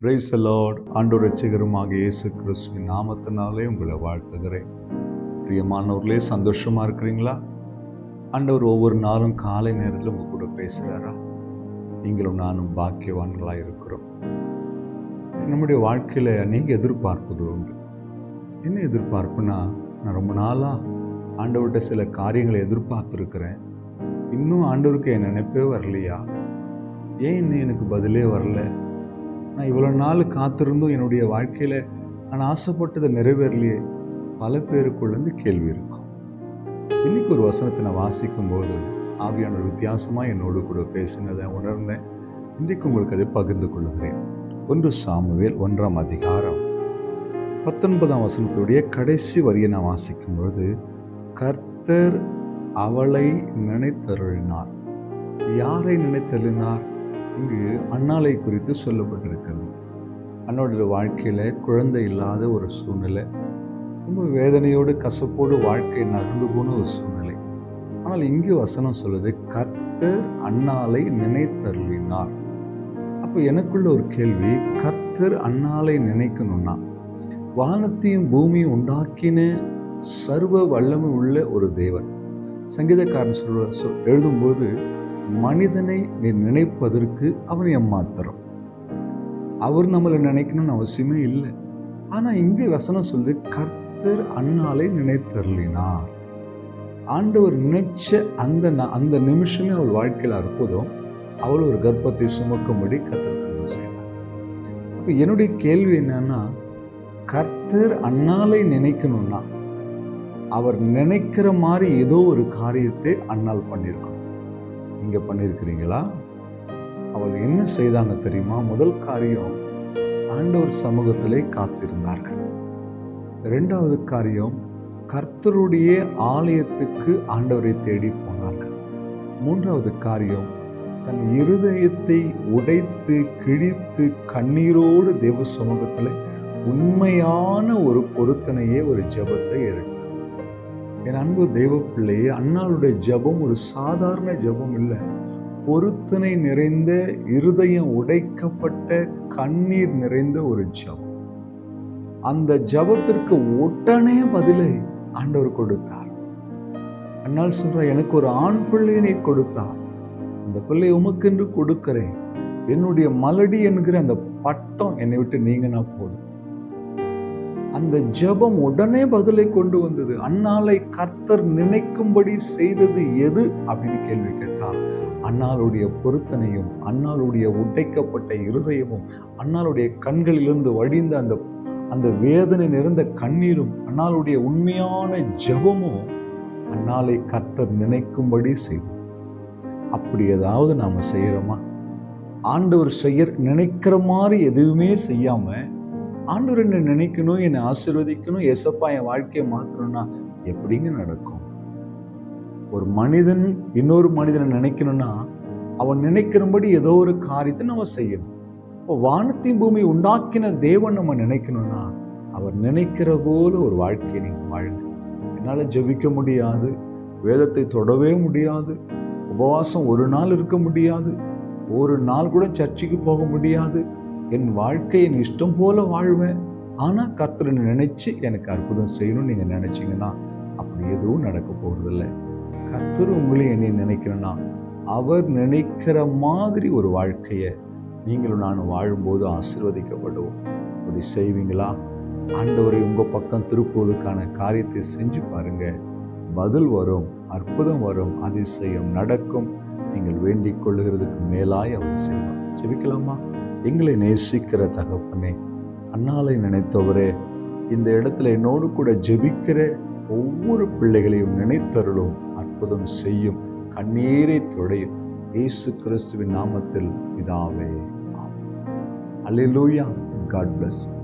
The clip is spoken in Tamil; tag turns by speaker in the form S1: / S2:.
S1: Praise the Lord. ஆண்டவர் இரட்சகருமாக இயேசு கிறிஸ்துவின் நாமத்தினாலே உங்களை வாழ்த்துகிறேன். பிரியமானவர்களே, சந்தோஷமா இருக்கிறீங்களா? ஆண்டவர் ஒவ்வொரு நாளும் காலை நேரத்தில் உங்க கூட பேசுகிறாரா? நீங்களும் நானும் பாக்கியவான்களாக இருக்கிறோம். நம்முடைய வாழ்க்கையில் அநேக எதிர்பார்ப்புகள் உண்டு. என்ன எதிர்பார்ப்புனா, நான் ரொம்ப நாளாக ஆண்டவர்கிட்ட சில காரியங்களை எதிர்பார்த்துருக்கிறேன். இன்னும் ஆண்டவருக்கு என் நினைப்பே வரலையா? ஏன் இன்னும் எனக்கு பதிலே வரல? நான் இவ்வளோ நாள் காத்திருந்தும் என்னுடைய வாழ்க்கையில் நான் ஆசைப்பட்டதை நிறைவேறலையே. பல பேருக்குள்ளேருந்து கேள்வி இருக்கும். இன்னைக்கு ஒரு வசனத்தை நான் வாசிக்கும்போது ஆவியானவர் வித்தியாசமாக என்னோடு கூட பேசினதை உணர்ந்தேன். இன்றைக்கு உங்களுக்கு அதை பகிர்ந்து கொள்கிறேன். 1 சாமுவேல் 1ஆம் அதிகாரம் 19ஆம் வசனத்துடைய கடைசி வரியை நான் வாசிக்கும்பொழுது, கர்த்தர் அவளை நினைத்தருளினார். யாரை நினைத்தருளினார்? இங்கு அன்னாளை குறித்து சொல்லப்பட்டிருக்கிறது. அன்னாளுடைய வாழ்க்கையில் குழந்தை இல்லாத ஒரு சூழ்நிலை, ரொம்ப வேதனையோடு கசப்போடு வாழ்க்கை நகர்ந்து போன ஒரு சூழ்நிலை. ஆனால் இங்கு வசனம் சொல்லுது, கர்த்தர் அன்னாளை நினைத்தருளினார். அப்போ எனக்குள்ள ஒரு கேள்வி, கர்த்தர் அன்னாளை நினைக்கணும்னா, வானத்தையும் பூமியும் உண்டாக்கின சர்வ வல்லமை உள்ள ஒரு தேவன். சங்கீதக்காரன் எழுதும்போது, மனிதனை நீ நினைப்பதற்கு அவன் எம்மாத்திரம். அவர் நம்மளை நினைக்கணும்னு அவசியமே இல்லை. ஆனால் இங்கே வசனம் சொல்லுது, கர்த்தர் அன்னாளை நினைத்தருளினார். ஆண்டவர் நினைச்ச அந்த நிமிஷமே அவள் வாழ்க்கையில் அற்புதம். அவள் ஒரு கர்ப்பத்தை சுமக்கும்படி கர்த்தர் செய்தார். அப்போ என்னுடைய கேள்வி என்னன்னா, கர்த்தர் அன்னாளை நினைக்கணும்னா அவர் நினைக்கிற மாதிரி ஏதோ ஒரு காரியத்தை அன்னாள் பண்ணியிருக்கணும். இங்கே பண்ணியிருக்கிறீங்களா? அவள் என்ன செய்தாங்க தெரியுமா? முதல் காரியம், ஆண்டவர் சமூகத்திலே காத்திருந்தார்கள். 2வது காரியம், கர்த்தருடைய ஆலயத்துக்கு ஆண்டவரை தேடி போனார்கள். 3வது காரியம், தன் இருதயத்தை உடைத்து கிழித்து கண்ணீரோடு தேவ சமூகத்தில் உண்மையான ஒரு பொருத்தனையே, ஒரு ஜெபத்தை ஏறிட்டார். என் அன்பு தெய்வ பிள்ளையே, அன்னாளுடைய ஜெபம் ஒரு சாதாரண ஜெபம் இல்லை. பொருத்தனை நிறைந்த, இருதயம் உடைக்கப்பட்ட, கண்ணீர் நிறைந்த ஒரு ஜெபம். அந்த ஜெபத்திற்கு உடனே பதிலை ஆண்டவர் கொடுத்தார். அன்னாள் சொல்ற, எனக்கு ஒரு ஆண் பிள்ளையை கொடுத்தார், அந்த பிள்ளை உமக்கென்று கொடுக்கிறேன், என்னுடைய மலடி என்கிற அந்த பட்டம் என்னை விட்டு நீங்கினா போதும். அந்த ஜெபம் உடனே பதிலை கொண்டு வந்தது. அன்னாளை கர்த்தர் நினைக்கும்படி செய்தது எது அப்படின்னு கேள்வி கேட்டால், அன்னாளுடைய பொருத்தனையும், அன்னாளுடைய உடைக்கப்பட்ட இருதயமும், அன்னாளுடைய கண்களிலிருந்து வழிந்த அந்த வேதனை நிறைந்த கண்ணீரும், அன்னாளுடைய உண்மையான ஜெபமும் அன்னாளை கர்த்தர் நினைக்கும்படி செய்தது. அப்படி ஏதாவது நாம செய்யறோமா? ஆண்டவர் நினைக்கிற மாதிரி எதுவுமே செய்யாம, ஆண்டவர் என்னை நினைக்கணும், என்னை ஆசீர்வதிக்கணும், ஏசப்பா என் வாழ்க்கையை மாற்றணும்னா எப்படிங்க நடக்கும்? ஒரு மனிதன் இன்னொரு மனிதனை நினைக்கணும்னா அவன் நினைக்கிறபடி ஏதோ ஒரு காரியத்தை நம்ம செய்யணும். இப்போ வானத்தையும் பூமி உண்டாக்கின தேவன் நம்ம நினைக்கணும்னா அவர் நினைக்கிற போல ஒரு வாழ்க்கையை நீங்க வாழுங்க. என்னால ஜெபிக்க முடியாது, வேதத்தை தொடவே முடியாது, உபவாசம் ஒரு நாள் இருக்க முடியாது, ஒரு நாள் கூட சர்ச்சுக்கு போக முடியாது, என் வாழ்க்கையை இஷ்டம் போல வாழ்வேன், ஆனா கர்த்தரை நினைச்சு எனக்கு அற்புதம் செய்யணும்னு நீங்க நினைச்சீங்கன்னா அப்படி எதுவும் நடக்க போறதில்லை. கர்த்தர் உங்களை என்னை நினைக்கிறேன்னா அவர் நினைக்கிற மாதிரி ஒரு வாழ்க்கையை நீங்களும் நானும் வாழும்போது ஆசீர்வதிக்கப்படுவோம். அப்படி செய்வீங்களா? ஆண்டவரை உங்க பக்கம் திருப்புவதற்கான காரியத்தை செஞ்சு பாருங்க. பதில் வரும், அற்புதம் வரும், அதிசயம் நடக்கும். நீங்கள் வேண்டிக் கொள்ளுகிறதுக்கு மேலாய் அவர் செய்வார். ஜெபிக்கலாமா? எங்களை நேசிக்கிற தகப்பனே, அன்னாளை நினைத்தவரே, இந்த இடத்துல என்னோடு கூட ஜெபிக்கிற ஒவ்வொரு பிள்ளைகளையும் நினைத்தருளும், அற்புதம் செய்யும், கண்ணீரை தொடையும். இயேசு கிறிஸ்துவின் நாமத்தில் பிதாவே, ஆமென். அல்லேலூயா. God bless you.